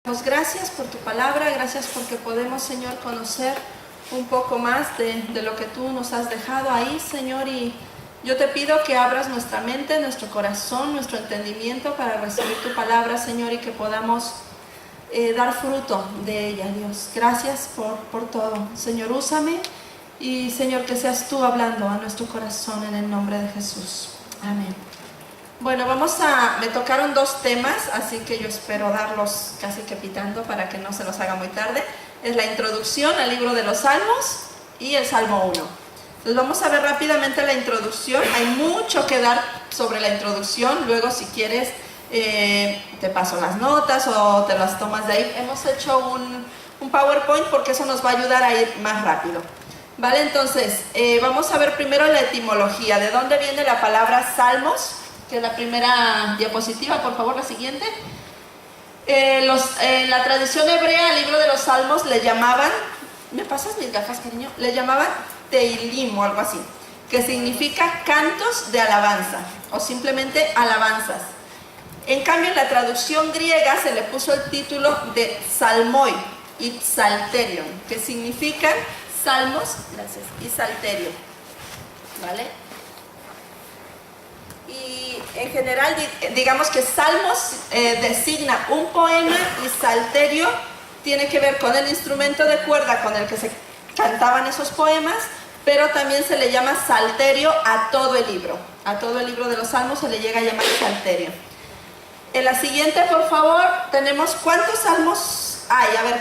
Gracias por tu palabra, gracias porque podemos, Señor, conocer un poco más de lo que tú nos has dejado ahí, Señor, y yo te pido que abras nuestra mente, nuestro corazón, nuestro entendimiento para recibir tu palabra, Señor, y que podamos dar fruto de ella, Dios. Gracias por todo. Señor, úsame y, Señor, que seas tú hablando a nuestro corazón en el nombre de Jesús. Amén. Bueno, me tocaron dos temas, así que yo espero darlos casi que pitando para que no se nos haga muy tarde. Es la introducción al libro de los Salmos y el Salmo 1. Entonces vamos a ver rápidamente la introducción. Hay mucho que dar sobre la introducción. Luego, si quieres, te paso las notas o te las tomas de ahí. Hemos hecho un PowerPoint porque eso nos va a ayudar a ir más rápido. Vale, entonces vamos a ver primero la etimología. ¿De dónde viene la palabra Salmos? Que es la primera diapositiva, por favor, la siguiente. En la tradición hebrea, al libro de los Salmos le llamaban, ¿me pasas mis gafas, cariño? Le llamaban Teilim o algo así, que significa cantos de alabanza o simplemente alabanzas. En cambio, en la traducción griega se le puso el título de Salmoi y Psalterion, que significan salmos, gracias, y salterio, ¿vale? Y en general, digamos que salmos designa un poema y salterio tiene que ver con el instrumento de cuerda con el que se cantaban esos poemas, pero también se le llama salterio a todo el libro. A todo el libro de los salmos se le llega a llamar salterio. En la siguiente, por favor, tenemos ¿cuántos salmos hay? A ver,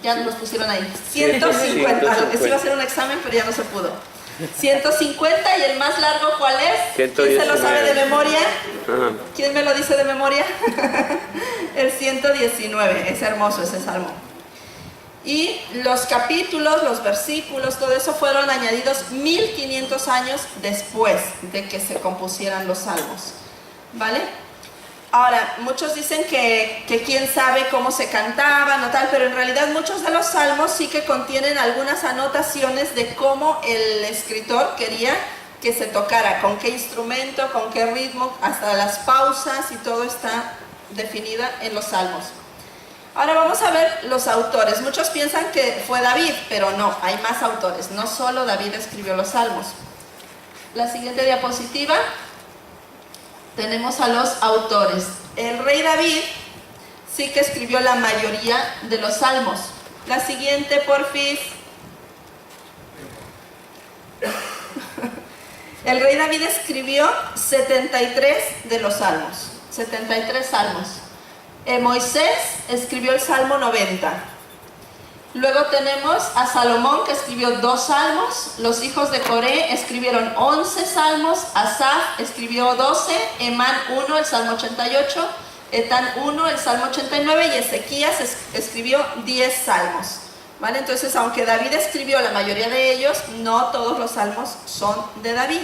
ya nos los pusieron ahí. 150. Eso iba a ser un examen, pero ya no se pudo. 150, y el más largo, ¿cuál es? 119. ¿Quién se lo sabe de memoria? Ajá. ¿Quién me lo dice de memoria? El 119, es hermoso ese salmo. Y los capítulos, los versículos, todo eso fueron añadidos 1500 años después de que se compusieran los salmos, ¿vale? Ahora, muchos dicen que quién sabe cómo se cantaban o tal, pero en realidad muchos de los salmos sí que contienen algunas anotaciones de cómo el escritor quería que se tocara, con qué instrumento, con qué ritmo, hasta las pausas y todo está definido en los salmos. Ahora vamos a ver los autores. Muchos piensan que fue David, pero no, hay más autores, no solo David escribió los salmos. La siguiente diapositiva. Tenemos a los autores. El rey David sí que escribió la mayoría de los salmos. La siguiente, porfis. El rey David escribió 73 de los salmos. 73 salmos. Moisés escribió el Salmo 90. Luego tenemos a Salomón, que escribió 2 salmos. Los hijos de Coré escribieron 11 salmos. Asaf escribió 12. Emán 1, el Salmo 88. Etán 1, el Salmo 89. Y Ezequías escribió 10 salmos. ¿Vale? Entonces, aunque David escribió la mayoría de ellos, no todos los salmos son de David.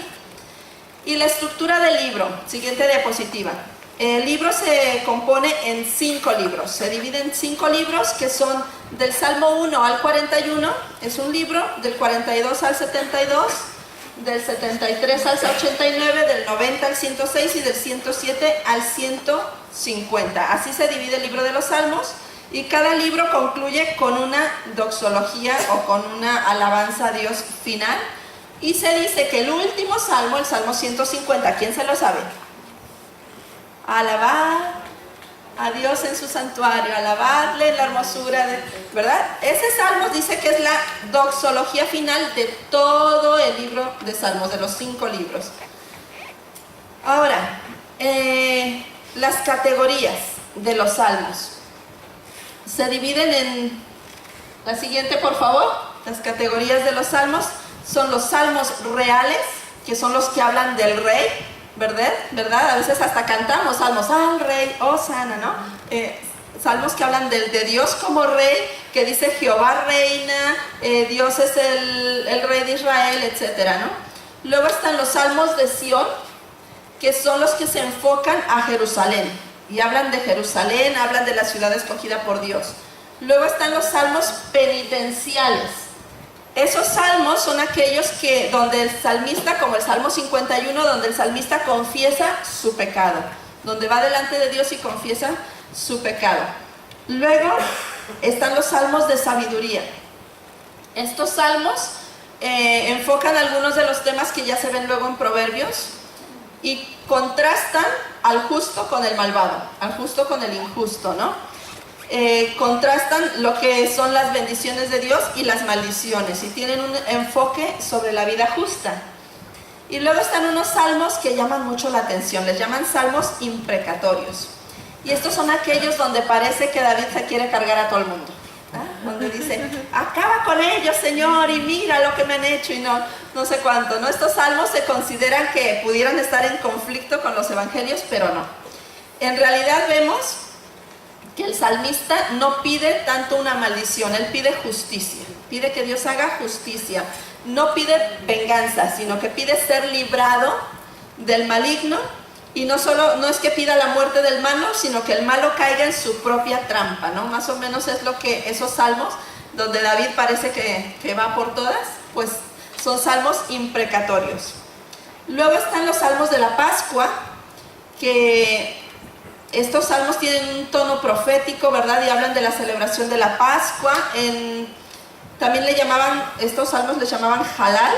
Y la estructura del libro. Siguiente diapositiva. El libro se compone en 5 libros, se divide en 5 libros que son del Salmo 1 al 41, es un libro, del 42 al 72, del 73 al 89, del 90 al 106 y del 107 al 150. Así se divide el libro de los Salmos y cada libro concluye con una doxología o con una alabanza a Dios final. Y se dice que el último salmo, el Salmo 150, ¿quién se lo sabe? Alabar a Dios en su santuario, alabarle en la hermosura de, ¿verdad? Ese salmo dice que es la doxología final de todo el libro de Salmos, de los 5 libros. Ahora, las categorías de los salmos se dividen en la siguiente, por favor. Las categorías de los salmos son los salmos reales, que son los que hablan del rey, ¿verdad? A veces hasta cantamos salmos al rey, Hosana, ¿no? Salmos que hablan de Dios como rey, que dice Jehová reina, Dios es el rey de Israel, etcétera, ¿no? Luego están los salmos de Sión, que son los que se enfocan a Jerusalén y hablan de Jerusalén, hablan de la ciudad escogida por Dios. Luego están los salmos penitenciales. Esos salmos son aquellos donde el salmista, como el Salmo 51, donde el salmista confiesa su pecado, donde va delante de Dios y confiesa su pecado. Luego están los salmos de sabiduría. Estos salmos enfocan algunos de los temas que ya se ven luego en Proverbios y contrastan al justo con el malvado, al justo con el injusto, ¿no? Contrastan lo que son las bendiciones de Dios y las maldiciones y tienen un enfoque sobre la vida justa. Y luego están unos salmos que llaman mucho la atención, les llaman salmos imprecatorios. Y estos son aquellos donde parece que David se quiere cargar a todo el mundo, ¿no? Donde dice, acaba con ellos, Señor, y mira lo que me han hecho, y no sé cuánto, ¿no? Estos salmos se consideran que pudieran estar en conflicto con los evangelios, pero no. En realidad vemos que el salmista no pide tanto una maldición, él pide justicia, pide que Dios haga justicia. No pide venganza, sino que pide ser librado del maligno, y no es que pida la muerte del malo, sino que el malo caiga en su propia trampa, ¿no? Más o menos es lo que esos salmos, donde David parece que va por todas, pues son salmos imprecatorios. Luego están los salmos de la Pascua, que estos salmos tienen un tono profético, ¿verdad? Y hablan de la celebración de la Pascua. También estos salmos le llamaban halal,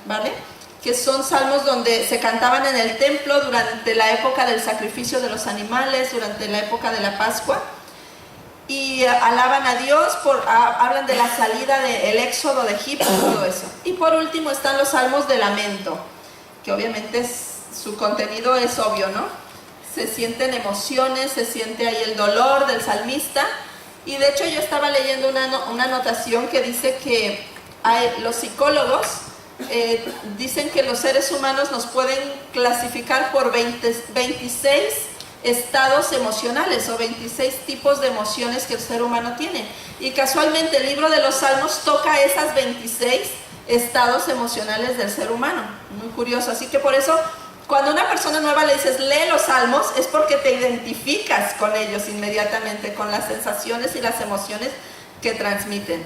¿vale? Que son salmos donde se cantaban en el templo durante la época del sacrificio de los animales, durante la época de la Pascua. Y alaban a Dios, hablan de la salida del éxodo de Egipto y todo eso. Y por último están los salmos de lamento, que obviamente su contenido es obvio, ¿no? Se sienten emociones, se siente ahí el dolor del salmista. Y de hecho yo estaba leyendo una anotación que dice que los psicólogos dicen que los seres humanos nos pueden clasificar por 26 estados emocionales o 26 tipos de emociones que el ser humano tiene. Y casualmente el libro de los Salmos toca esas 26 estados emocionales del ser humano. Muy curioso. Así que por eso, cuando a una persona nueva le dices, lee los salmos, es porque te identificas con ellos inmediatamente, con las sensaciones y las emociones que transmiten.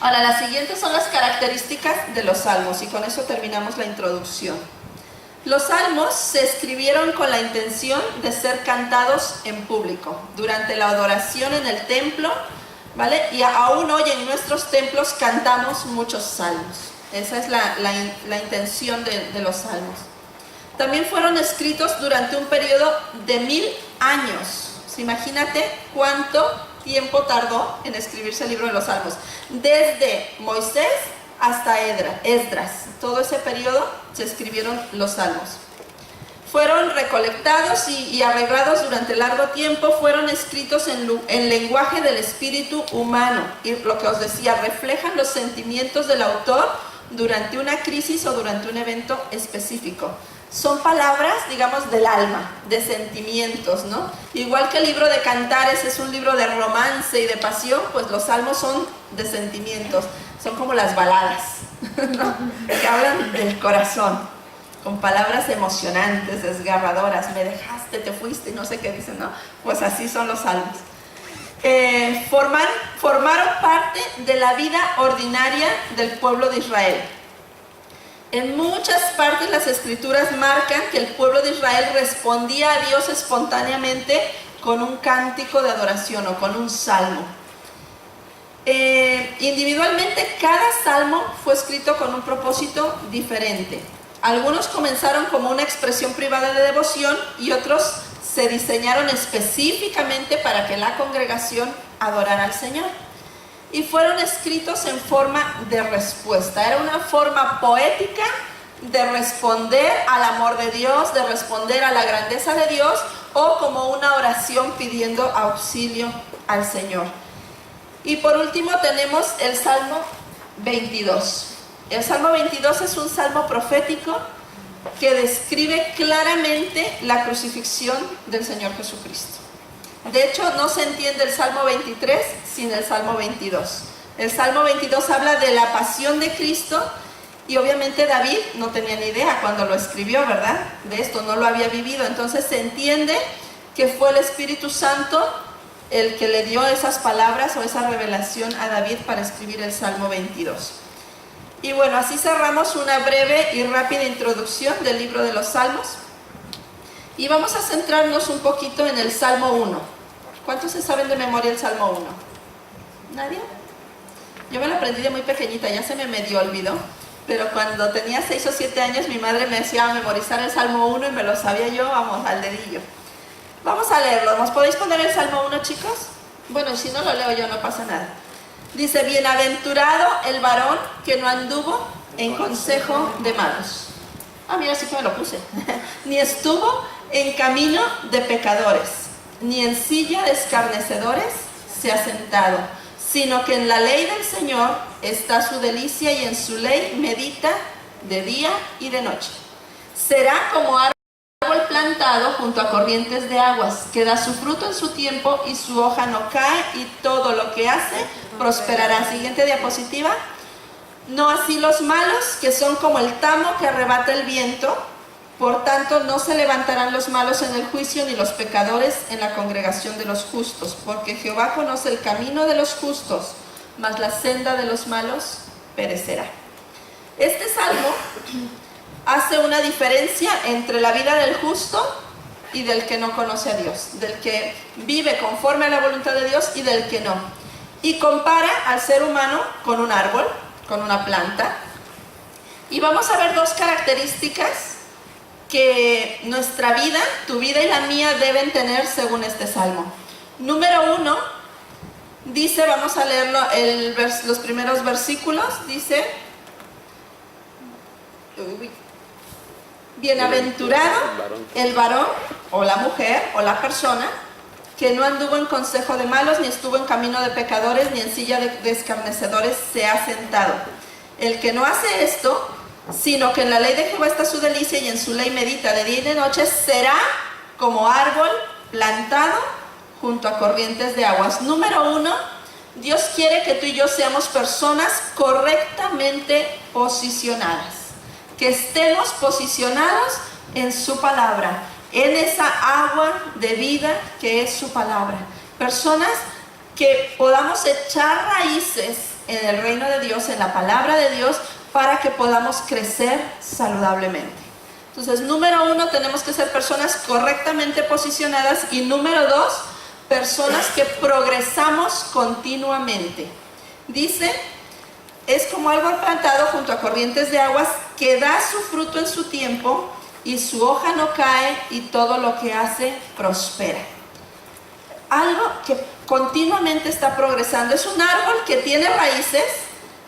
Ahora, las siguientes son las características de los salmos, y con eso terminamos la introducción. Los salmos se escribieron con la intención de ser cantados en público, durante la adoración en el templo, ¿vale? Y aún hoy en nuestros templos cantamos muchos salmos. Esa es la intención de los salmos. También fueron escritos durante un periodo de 1000 años. Imagínate cuánto tiempo tardó en escribirse el libro de los Salmos. Desde Moisés hasta Esdras. Todo ese periodo se escribieron los Salmos. Fueron recolectados y arreglados durante largo tiempo. Fueron escritos en lenguaje del espíritu humano. Y lo que os decía, reflejan los sentimientos del autor durante una crisis o durante un evento específico. Son palabras, digamos, del alma, de sentimientos, ¿no? Igual que el libro de Cantares es un libro de romance y de pasión, pues los salmos son de sentimientos, son como las baladas, ¿no? Que hablan del corazón, con palabras emocionantes, desgarradoras, me dejaste, te fuiste, y no sé qué dicen, ¿no? Pues así son los salmos. Formaron parte de la vida ordinaria del pueblo de Israel. En muchas partes las escrituras marcan que el pueblo de Israel respondía a Dios espontáneamente con un cántico de adoración o con un salmo. Individualmente cada salmo fue escrito con un propósito diferente. Algunos comenzaron como una expresión privada de devoción y otros se diseñaron específicamente para que la congregación adorara al Señor. Y fueron escritos en forma de respuesta. Era una forma poética de responder al amor de Dios, de responder a la grandeza de Dios, o como una oración pidiendo auxilio al Señor. Y por último tenemos el Salmo 22. El Salmo 22 es un salmo profético que describe claramente la crucifixión del Señor Jesucristo. De hecho, no se entiende el Salmo 23 sin el Salmo 22. El Salmo 22 habla de la pasión de Cristo y obviamente David no tenía ni idea cuando lo escribió, ¿verdad? De esto no lo había vivido. Entonces se entiende que fue el Espíritu Santo el que le dio esas palabras o esa revelación a David para escribir el Salmo 22. Y bueno, así cerramos una breve y rápida introducción del libro de los Salmos. Y vamos a centrarnos un poquito en el Salmo 1. ¿Cuántos se saben de memoria el Salmo 1? ¿Nadie? Yo me lo aprendí de muy pequeñita, ya se me medio olvidó, pero cuando tenía 6 o 7 años mi madre me hacía memorizar el Salmo 1 y me lo sabía yo, vamos, al dedillo. Vamos a leerlo. ¿Nos podéis poner el Salmo 1, chicos? Bueno, si no lo leo yo, no pasa nada. Dice, bienaventurado el varón que no anduvo en consejo de malos. Ah, mira, sí que me lo puse. Ni estuvo en camino de pecadores, ni en silla de escarnecedores se ha sentado, sino que en la ley del Señor está su delicia y en su ley medita de día y de noche. Será como árbol plantado junto a corrientes de aguas, que da su fruto en su tiempo y su hoja no cae y todo lo que hace prosperará. Siguiente diapositiva. No así los malos, que son como el tamo que arrebata el viento. Por tanto, no se levantarán los malos en el juicio, ni los pecadores en la congregación de los justos, porque Jehová conoce el camino de los justos, mas la senda de los malos perecerá. Este salmo hace una diferencia entre la vida del justo y del que no conoce a Dios, del que vive conforme a la voluntad de Dios y del que no. Y compara al ser humano con un árbol, con una planta. Y vamos a ver dos características que nuestra vida, tu vida y la mía, deben tener según este salmo. Número 1, dice, vamos a leerlo, los primeros versículos, dice, bienaventurado el varón o la mujer o la persona que no anduvo en consejo de malos, ni estuvo en camino de pecadores, ni en silla de escarnecedores se ha sentado. El que no hace esto, sino que en la ley de Jehová está su delicia y en su ley medita de día y de noche, será como árbol plantado junto a corrientes de aguas. Número 1, Dios quiere que tú y yo seamos personas correctamente posicionadas, que estemos posicionados en su palabra, en esa agua de vida que es su palabra. Personas que podamos echar raíces en el reino de Dios, en la palabra de Dios, para que podamos crecer saludablemente. Entonces, número 1, tenemos que ser personas correctamente posicionadas, y número 2, personas que progresamos continuamente. Dice, es como árbol plantado junto a corrientes de aguas, que da su fruto en su tiempo y su hoja no cae y todo lo que hace prospera. Algo que continuamente está progresando. Es un árbol que tiene raíces,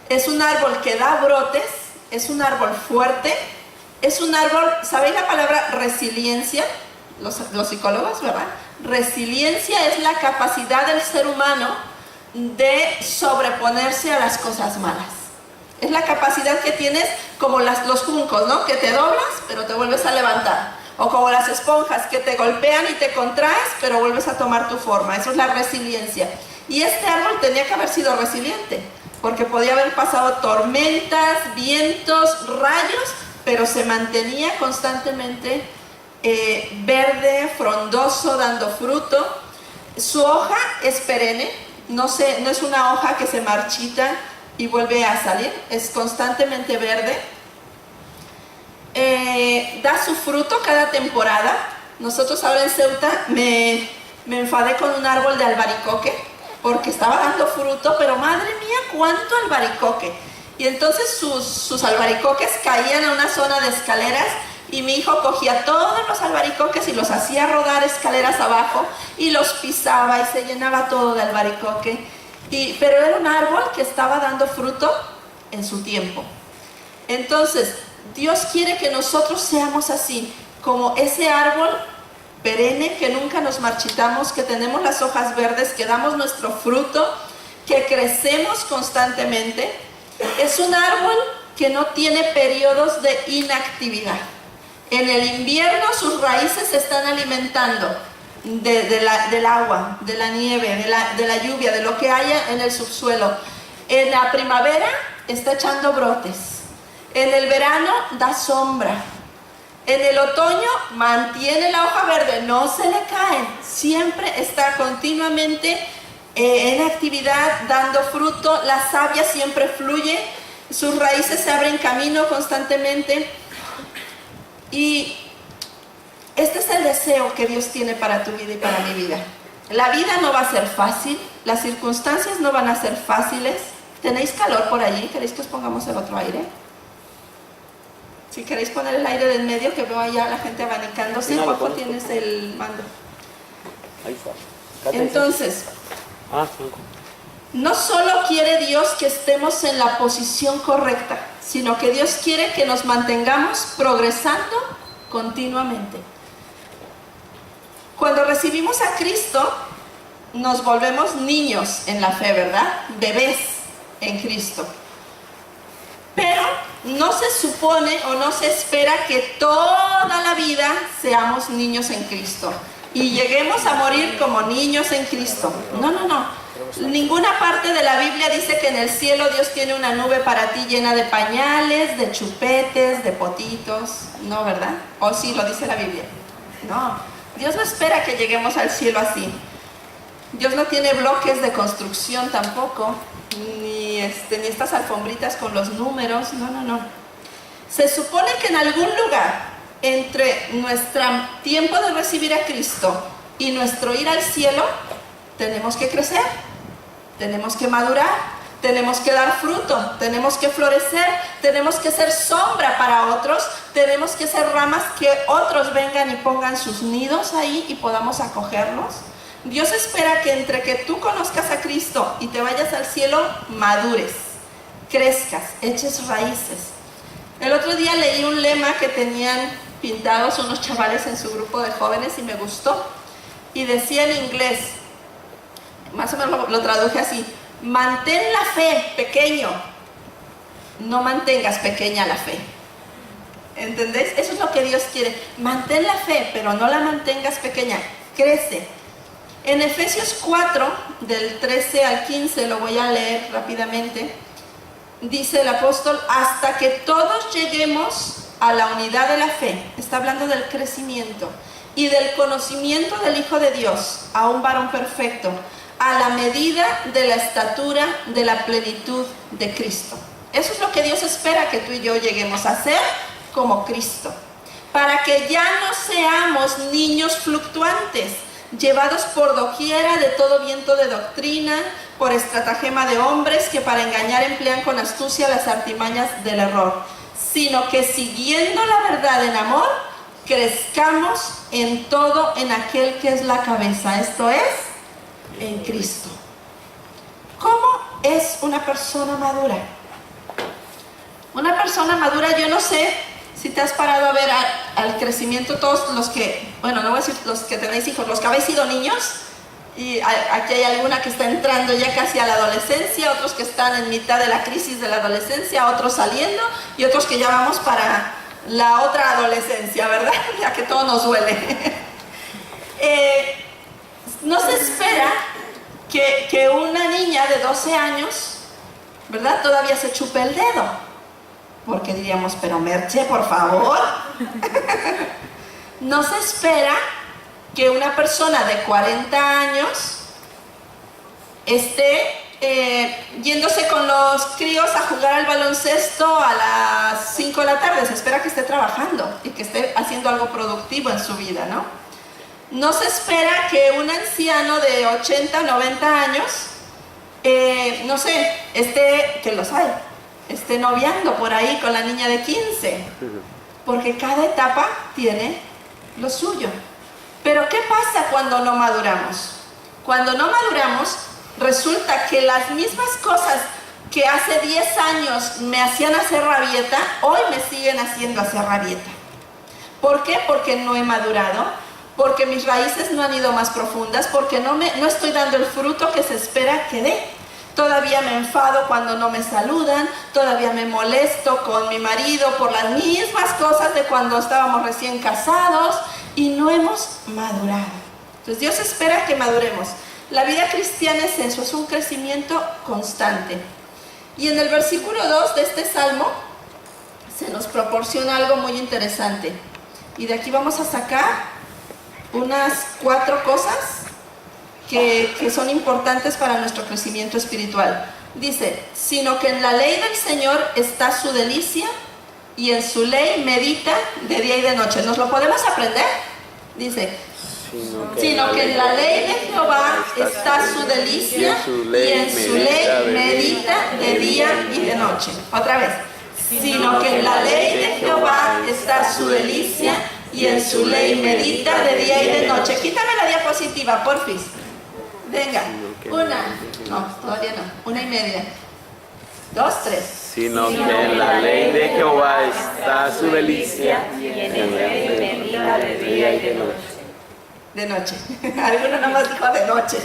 es un árbol que da brotes, es un árbol fuerte, es un árbol, ¿sabéis la palabra resiliencia? Los psicólogos, ¿verdad? Resiliencia es la capacidad del ser humano de sobreponerse a las cosas malas. Es la capacidad que tienes, como los juncos, ¿no? Que te doblas, pero te vuelves a levantar. O como las esponjas, que te golpean y te contraes, pero vuelves a tomar tu forma. Eso es la resiliencia. Y este árbol tenía que haber sido resiliente, porque podía haber pasado tormentas, vientos, rayos, pero se mantenía constantemente verde, frondoso, dando fruto. Su hoja es perenne, no es una hoja que se marchita y vuelve a salir, es constantemente verde. Da su fruto cada temporada. Nosotros ahora en Ceuta me enfadé con un árbol de albaricoque porque estaba dando fruto, pero madre mía, cuánto albaricoque. Y entonces sus albaricoques caían a una zona de escaleras, y mi hijo cogía todos los albaricoques y los hacía rodar escaleras abajo y los pisaba y se llenaba todo de albaricoque. Pero era un árbol que estaba dando fruto en su tiempo. Entonces, Dios quiere que nosotros seamos así, como ese árbol perenne, que nunca nos marchitamos, que tenemos las hojas verdes, que damos nuestro fruto, que crecemos constantemente. Es un árbol que no tiene periodos de inactividad. En el invierno sus raíces se están alimentando del agua, de la nieve, de la lluvia, de lo que haya en el subsuelo. En la primavera está echando brotes. En el verano da sombra. En el otoño mantiene la hoja verde, no se le cae. Siempre está continuamente en actividad, dando fruto. La savia siempre fluye. Sus raíces se abren camino constantemente. Y este es el deseo que Dios tiene para tu vida y para mi vida. La vida no va a ser fácil, las circunstancias no van a ser fáciles. ¿Tenéis calor por allí? ¿Queréis que os pongamos el otro aire? Si queréis poner el aire del medio, que veo allá a la gente abanicándose. No, Juanjo, tienes el mando. Ahí está. Entonces, no solo quiere Dios que estemos en la posición correcta, sino que Dios quiere que nos mantengamos progresando continuamente. Cuando recibimos a Cristo, nos volvemos niños en la fe, ¿verdad? Bebés en Cristo. Pero no se supone o no se espera que toda la vida seamos niños en Cristo y lleguemos a morir como niños en Cristo. No, no, no. Ninguna parte de la Biblia dice que en el cielo Dios tiene una nube para ti llena de pañales, de chupetes, de potitos. No, ¿verdad? ¿O sí lo dice la Biblia? No. Dios no espera que lleguemos al cielo así. Dios no tiene bloques de construcción tampoco, ni estas alfombritas con los números. No, no, no. Se supone que en algún lugar entre nuestro tiempo de recibir a Cristo y nuestro ir al cielo, tenemos que crecer, tenemos que madurar, tenemos que dar fruto, tenemos que florecer, tenemos que ser sombra para otros, tenemos que ser ramas que otros vengan y pongan sus nidos ahí y podamos acogerlos. Dios espera que entre que tú conozcas a Cristo y te vayas al cielo, madures, crezcas, eches raíces. El otro día leí un lema que tenían pintados unos chavales en su grupo de jóvenes y me gustó. Y decía en inglés, más o menos lo traduje así: mantén la fe pequeño, no mantengas pequeña la fe. ¿Entendés? Eso es lo que Dios quiere. Mantén la fe, pero no la mantengas pequeña, crece. En Efesios 4, del 13 al 15, lo voy a leer rápidamente, dice el apóstol: hasta que todos lleguemos a la unidad de la fe, está hablando del crecimiento, y del conocimiento del Hijo de Dios, a un varón perfecto, a la medida de la estatura de la plenitud de Cristo. Eso es lo que Dios espera que tú y yo lleguemos a ser como Cristo, para que ya no seamos niños fluctuantes, llevados por doquiera de todo viento de doctrina, por estratagema de hombres que para engañar emplean con astucia las artimañas del error, sino que siguiendo la verdad en amor, crezcamos en todo en aquel que es la cabeza, esto es, en Cristo. ¿Cómo es una persona madura? Una persona madura, yo no sé si te has parado a ver al crecimiento, todos los que, bueno, no voy a decir los que tenéis hijos, los que habéis sido niños, y aquí hay alguna que está entrando ya casi a la adolescencia, otros que están en mitad de la crisis de la adolescencia, otros saliendo, y otros que ya vamos para la otra adolescencia, ¿verdad? Ya que todo nos duele. No se espera que una niña de 12 años, ¿verdad?, todavía se chupe el dedo. Porque diríamos, pero Merche, por favor. No se espera que una persona de 40 años esté yéndose con los críos a jugar al baloncesto a las 5 de la tarde. Se espera que esté trabajando y que esté haciendo algo productivo en su vida, ¿no? No se espera que un anciano de 80 o 90 años, no sé, que los hay, esté noviando por ahí con la niña de 15, porque cada etapa tiene lo suyo. Pero ¿qué pasa cuando no maduramos? Cuando no maduramos, resulta que las mismas cosas que hace 10 años me hacían hacer rabieta, hoy me siguen haciendo hacer rabieta. ¿Por qué? Porque no he madurado, porque mis raíces no han ido más profundas, porque no estoy dando el fruto que se espera que dé. Todavía me enfado cuando no me saludan, todavía me molesto con mi marido por las mismas cosas de cuando estábamos recién casados y no hemos madurado. Entonces Dios espera que maduremos. La vida cristiana es eso, es un crecimiento constante. Y en el versículo 2 de este salmo se nos proporciona algo muy interesante. Y de aquí vamos a sacar unas 4 cosas que son importantes para nuestro crecimiento espiritual. Dice, sino que en la ley del Señor está su delicia y en su ley medita de día y de noche. ¿Nos lo podemos aprender? Dice, sino que en la ley de Jehová está su delicia, y en su ley medita de día y de noche. Otra vez. Sino que en la ley de Jehová está su delicia, y en su ley medita de día y de noche. Quítame la diapositiva, porfis. Venga, una. No, todavía no. 1:30. 2, 3. Sino que en la ley de Jehová está su delicia, y en el ley medita de día y de noche. De noche. Alguno nomás dijo de noche.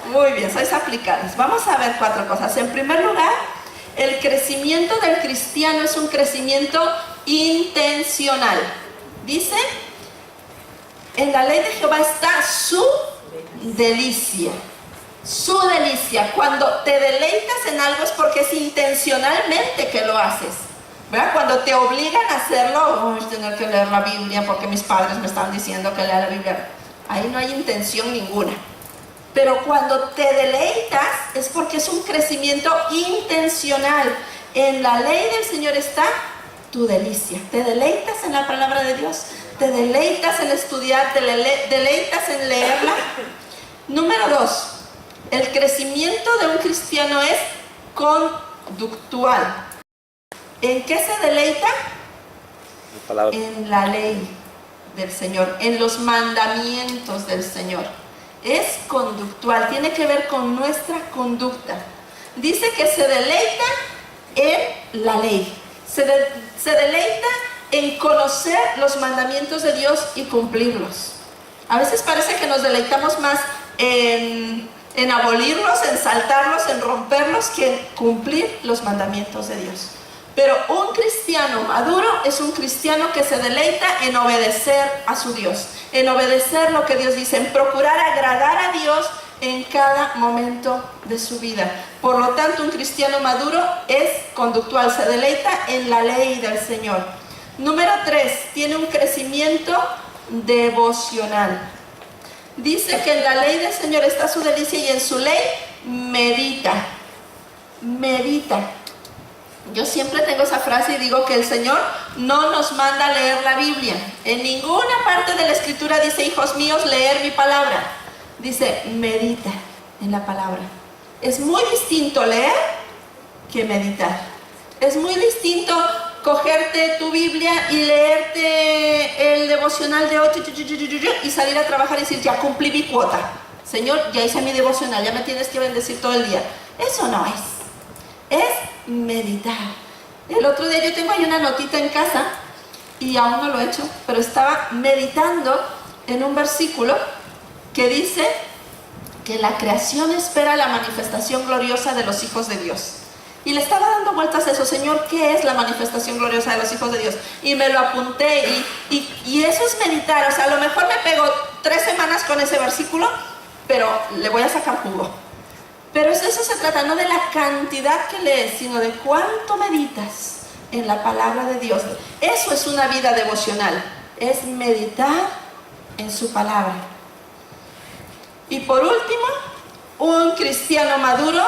Muy bien, sois aplicados. Vamos a ver 4 cosas. En primer lugar, el crecimiento del cristiano es un crecimiento intencional. Dice, en la ley de Jehová está su delicia. Su delicia. Cuando te deleitas en algo es porque es intencionalmente que lo haces. ¿Verdad? Cuando te obligan a hacerlo, tener que leer la Biblia porque mis padres me están diciendo que lea la Biblia. Ahí no hay intención ninguna. Pero cuando te deleitas es porque es un crecimiento intencional. En la ley del Señor está tu delicia. Te deleitas en la palabra de Dios, te deleitas en estudiar, te deleitas en leerla. Número 2, el crecimiento de un cristiano es conductual. ¿En qué se deleita? En la ley del Señor, en los mandamientos del Señor. Es conductual, tiene que ver con nuestra conducta. Dice que se deleita en la ley, se deleita en conocer los mandamientos de Dios y cumplirlos. A veces parece que nos deleitamos más en abolirlos, en saltarlos, en romperlos, que en cumplir los mandamientos de Dios. Pero un cristiano maduro es un cristiano que se deleita en obedecer a su Dios, en obedecer lo que Dios dice, en procurar agradar a Dios en cada momento de su vida. Por lo tanto, un cristiano maduro es conductual, se deleita en la ley del Señor. Número 3, tiene un crecimiento devocional. Dice que en la ley del Señor está su delicia y en su ley medita. Medita. Yo siempre tengo esa frase y digo que el Señor no nos manda a leer la Biblia. En ninguna parte de la Escritura dice, hijos míos, leer mi palabra. Dice, medita en la palabra. Es muy distinto leer que meditar. Es muy distinto cogerte tu Biblia y leerte el devocional de 8 y salir a trabajar y decir, ya cumplí mi cuota. Señor, ya hice mi devocional, ya me tienes que bendecir todo el día. Eso no es. Es meditar. El otro día yo tengo ahí una notita en casa y aún no lo he hecho, pero estaba meditando en un versículo que dice que la creación espera la manifestación gloriosa de los hijos de Dios. Y le estaba dando vueltas a eso, Señor, ¿qué es la manifestación gloriosa de los hijos de Dios? Y me lo apunté y eso es meditar. O sea, a lo mejor me pego 3 semanas con ese versículo, pero le voy a sacar jugo. Pero eso se trata, no de la cantidad que lees, sino de cuánto meditas en la palabra de Dios. Eso es una vida devocional, es meditar en su palabra. Y por último, un cristiano maduro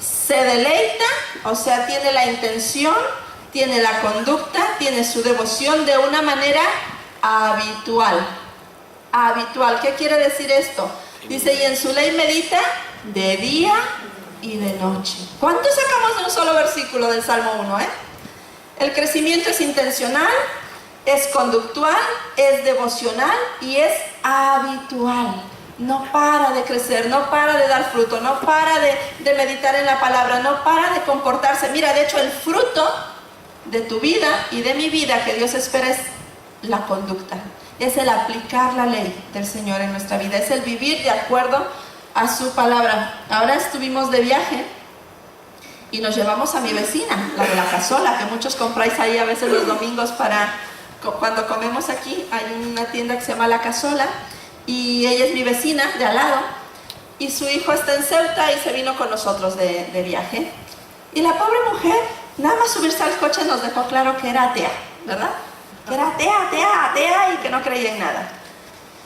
se deleita, o sea, tiene la intención, tiene la conducta, tiene su devoción de una manera habitual. Habitual, ¿qué quiere decir esto? Dice, y en su ley medita de día y de noche. ¿Cuánto sacamos de un solo versículo del Salmo 1? El crecimiento es intencional, es conductual, es devocional y es habitual. No para de crecer, no para de dar fruto, no para de meditar en la palabra, no para de comportarse. Mira, de hecho, el fruto de tu vida y de mi vida que Dios espera es la conducta. Es el aplicar la ley del Señor en nuestra vida, es el vivir de acuerdo a su palabra. Ahora estuvimos de viaje y nos llevamos a mi vecina, la de la casola, que muchos compráis ahí a veces los domingos para cuando comemos aquí. Hay una tienda que se llama La Casola y ella es mi vecina de al lado y su hijo está en Ceuta y se vino con nosotros de viaje. Y la pobre mujer, nada más subirse al coche nos dejó claro que era atea, ¿verdad? Que era atea y que no creía en nada.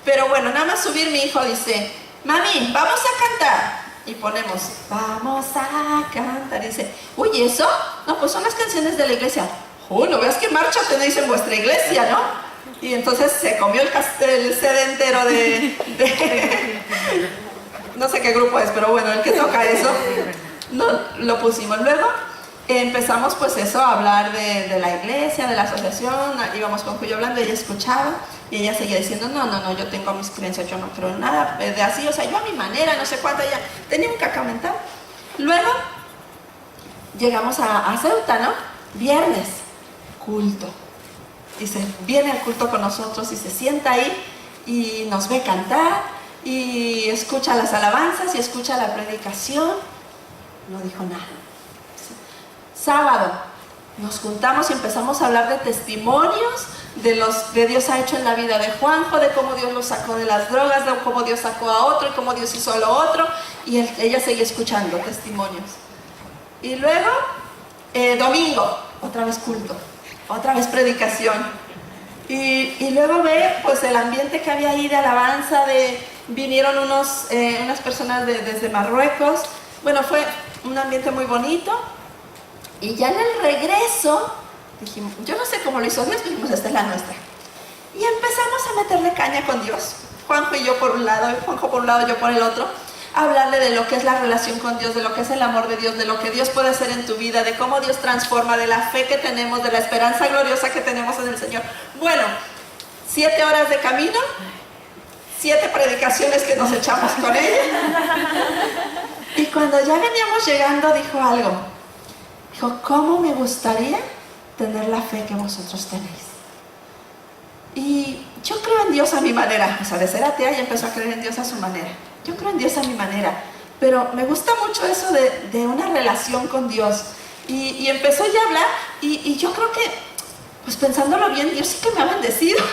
Pero bueno, nada más subir, mi hijo dice, mami, vamos a cantar. Y ponemos, vamos a cantar. Y dice, uy, ¿eso? No, pues son las canciones de la iglesia. Oh, no veas qué marcha tenéis en vuestra iglesia, ¿no? Y entonces se comió el CD entero de no sé qué grupo es, pero bueno, el que toca eso, no, lo pusimos. Luego empezamos pues eso, a hablar de la iglesia, de la asociación, íbamos con Cuyo hablando, ella escuchaba y ella seguía diciendo, no, yo tengo mis creencias, yo no creo en nada de así, o sea, yo a mi manera, no sé cuánto, ella tenía un cacao mental. Luego llegamos a Ceuta, ¿no? Viernes, culto. Dice, viene al culto con nosotros y se sienta ahí y nos ve cantar y escucha las alabanzas y escucha la predicación. No dijo nada. Sábado, nos juntamos y empezamos a hablar de testimonios de los que Dios ha hecho en la vida de Juanjo, de cómo Dios lo sacó de las drogas, de cómo Dios sacó a otro y cómo Dios hizo a lo otro. Y ella seguía escuchando testimonios. Y luego, domingo, otra vez culto, otra vez predicación. Y luego ve pues el ambiente que había ahí de alabanza, vinieron unas personas desde Marruecos. Bueno, fue un ambiente muy bonito. Y ya en el regreso, dijimos, yo no sé cómo lo hizo Dios, pero dijimos, esta es la nuestra. Y empezamos a meterle caña con Dios. Juanjo y yo por un lado, Juanjo por un lado, yo por el otro. Hablarle de lo que es la relación con Dios, de lo que es el amor de Dios, de lo que Dios puede hacer en tu vida, de cómo Dios transforma, de la fe que tenemos, de la esperanza gloriosa que tenemos en el Señor. Bueno, 7 horas de camino, 7 predicaciones que nos echamos con ella. Y cuando ya veníamos llegando dijo algo. Dijo, ¿cómo me gustaría tener la fe que vosotros tenéis? Y yo creo en Dios a mi manera. O sea, de ser atea y empezó a creer en Dios a su manera. Yo creo en Dios a mi manera, pero me gusta mucho eso de una relación con Dios. Y empezó ya a hablar, y yo creo que, pues pensándolo bien, Dios sí que me ha bendecido.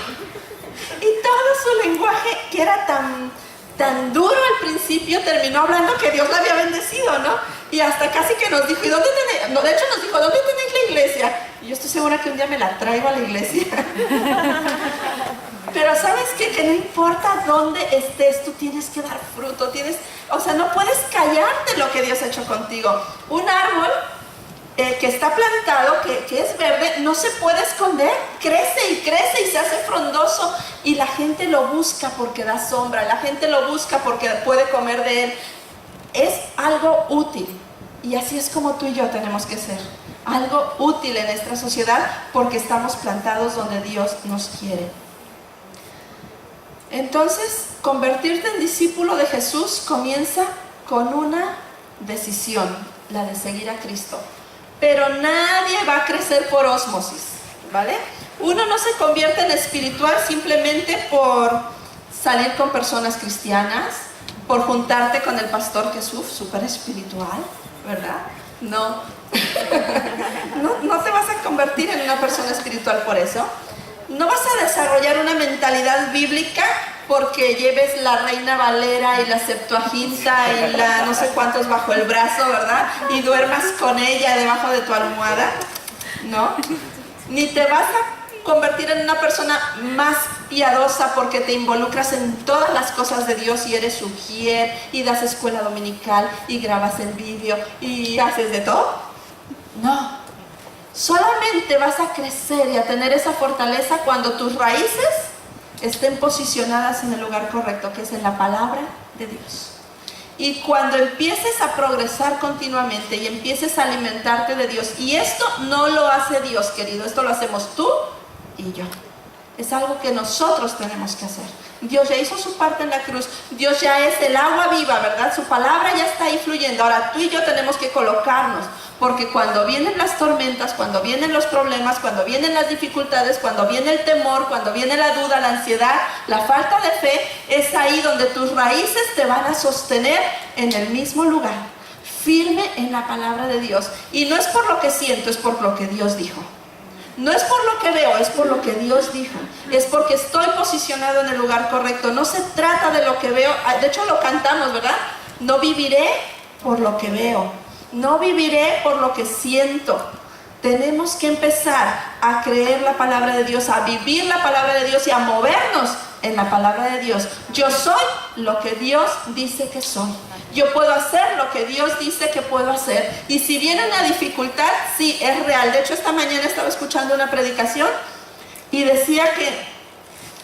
Y todo su lenguaje, que era tan duro al principio, terminó hablando que Dios la había bendecido, ¿no? Y hasta casi que nos dijo, ¿y dónde tenéis? No, de hecho nos dijo, ¿dónde tenéis la iglesia? Y yo estoy segura que un día me la traigo a la iglesia. Pero ¿sabes qué? Que no importa dónde estés, tú tienes que dar fruto, o sea, no puedes callarte lo que Dios ha hecho contigo. Un árbol que está plantado, que es verde, no se puede esconder, crece y se hace frondoso y la gente lo busca porque da sombra, la gente lo busca porque puede comer de él. Es algo útil y así es como tú y yo tenemos que ser, algo útil en nuestra sociedad porque estamos plantados donde Dios nos quiere. Entonces, convertirte en discípulo de Jesús comienza con una decisión, la de seguir a Cristo. Pero nadie va a crecer por ósmosis, ¿vale? Uno no se convierte en espiritual simplemente por salir con personas cristianas, por juntarte con el pastor Jesús, súper espiritual, ¿verdad? No. No te vas a convertir en una persona espiritual por eso. No vas a desarrollar una mentalidad bíblica porque lleves la Reina Valera y la Septuaginta y la no sé cuántos bajo el brazo, ¿verdad? Y duermas con ella debajo de tu almohada, ¿no? Ni te vas a convertir en una persona más piadosa porque te involucras en todas las cosas de Dios y eres ujier y das escuela dominical y grabas el vídeo y haces de todo. No. Solamente vas a crecer y a tener esa fortaleza cuando tus raíces estén posicionadas en el lugar correcto, que es en la palabra de Dios. Y cuando empieces a progresar continuamente y empieces a alimentarte de Dios, y esto no lo hace Dios, querido, esto lo hacemos tú y yo. Es algo que nosotros tenemos que hacer. Dios ya hizo su parte en la cruz. Dios ya es el agua viva, ¿verdad? Su palabra ya está ahí fluyendo. Ahora tú y yo tenemos que colocarnos. Porque cuando vienen las tormentas, cuando vienen los problemas, cuando vienen las dificultades, cuando viene el temor, cuando viene la duda, la ansiedad, la falta de fe, es ahí donde tus raíces te van a sostener en el mismo lugar, firme en la palabra de Dios. Y no es por lo que siento, es por lo que Dios dijo. No es por lo que veo, es por lo que Dios dijo. Es porque estoy posicionado en el lugar correcto. No se trata de lo que veo. De hecho lo cantamos, ¿verdad? No viviré por lo que veo. No viviré por lo que siento. Tenemos que empezar a creer la palabra de Dios, a vivir la palabra de Dios y a movernos en la palabra de Dios. Yo soy lo que Dios dice que soy. Yo puedo hacer lo que Dios dice que puedo hacer. Y si viene una dificultad, sí, es real. De hecho, esta mañana estaba escuchando una predicación y decía que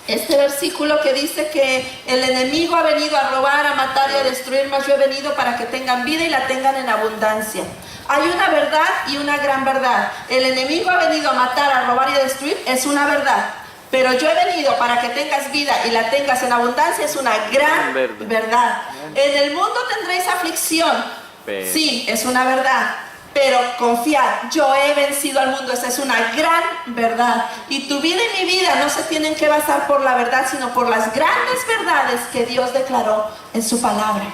este versículo que dice que el enemigo ha venido a robar, a matar y a destruir, mas yo he venido para que tengan vida y la tengan en abundancia. Hay una verdad y una gran verdad. El enemigo ha venido a matar, a robar y a destruir, es una verdad. Pero yo he venido para que tengas vida y la tengas en abundancia, es una gran verdad. En el mundo tendréis aflicción. Sí, es una verdad. Pero confiad, yo he vencido al mundo, esa es una gran verdad. Y tu vida y mi vida no se tienen que basar por la verdad, sino por las grandes verdades que Dios declaró en su palabra.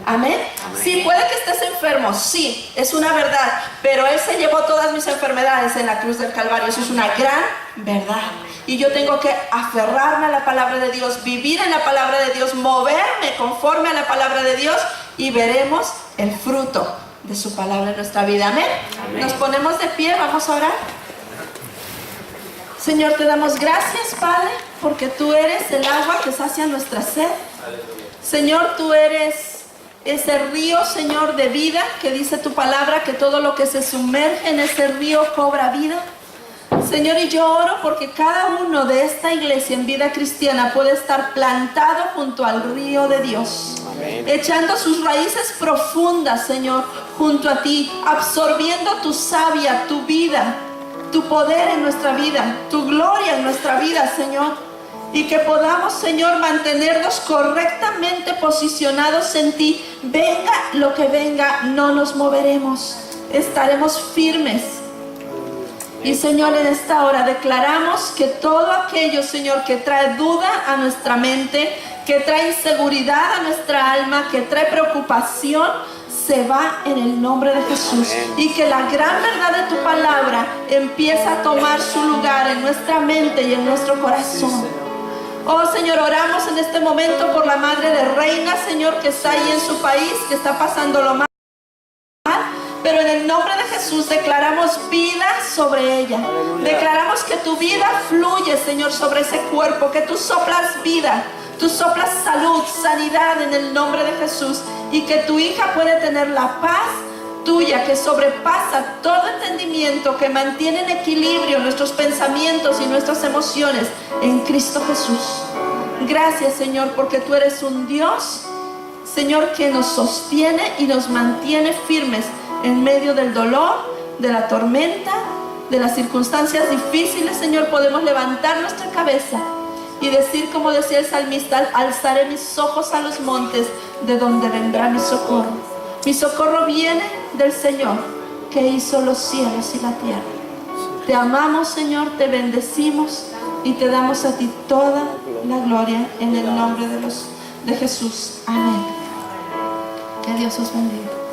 Amén. Sí, puede que estés enfermo, sí, es una verdad, pero Él se llevó todas mis enfermedades en la cruz del Calvario, eso es una gran verdad. Y yo tengo que aferrarme a la palabra de Dios, vivir en la palabra de Dios, moverme conforme a la palabra de Dios y veremos el fruto de su palabra en nuestra vida. Amén. Amén. Nos ponemos de pie, vamos a orar. Señor, te damos gracias, Padre, porque tú eres el agua que sacia nuestra sed. Señor, tú eres ese río, Señor, de vida, que dice tu palabra que todo lo que se sumerge en ese río cobra vida. Señor, y yo oro porque cada uno de esta iglesia en Vida Cristiana puede estar plantado junto al río de Dios. Amén. Echando sus raíces profundas, Señor, junto a ti, absorbiendo tu savia, tu vida, tu poder en nuestra vida, tu gloria en nuestra vida, Señor. Y que podamos, Señor, mantenernos correctamente posicionados en ti. Venga lo que venga, no nos moveremos, estaremos firmes. Y Señor, en esta hora declaramos que todo aquello, Señor, que trae duda a nuestra mente, que trae inseguridad a nuestra alma, que trae preocupación, se va en el nombre de Jesús. Y que la gran verdad de tu palabra empieza a tomar su lugar en nuestra mente y en nuestro corazón. Oh Señor, oramos en este momento por la madre de Reina, Señor, que está ahí en su país, que está pasándolo mal. Pero en el nombre de Jesús declaramos vida sobre ella. Aleluya. Declaramos que tu vida fluye, Señor, sobre ese cuerpo, que tú soplas vida, tú soplas salud, sanidad en el nombre de Jesús. Y que tu hija puede tener la paz tuya que sobrepasa todo entendimiento, que mantiene en equilibrio nuestros pensamientos y nuestras emociones en Cristo Jesús. Gracias, Señor, porque tú eres un Dios, Señor, que nos sostiene y nos mantiene firmes en medio del dolor, de la tormenta, de las circunstancias difíciles. Señor, podemos levantar nuestra cabeza y decir, como decía el salmista, alzaré mis ojos a los montes, de donde vendrá mi socorro. Mi socorro viene del Señor, que hizo los cielos y la tierra. Te amamos, Señor, te bendecimos y te damos a ti toda la gloria en el nombre de Jesús. Amén. Que Dios os bendiga.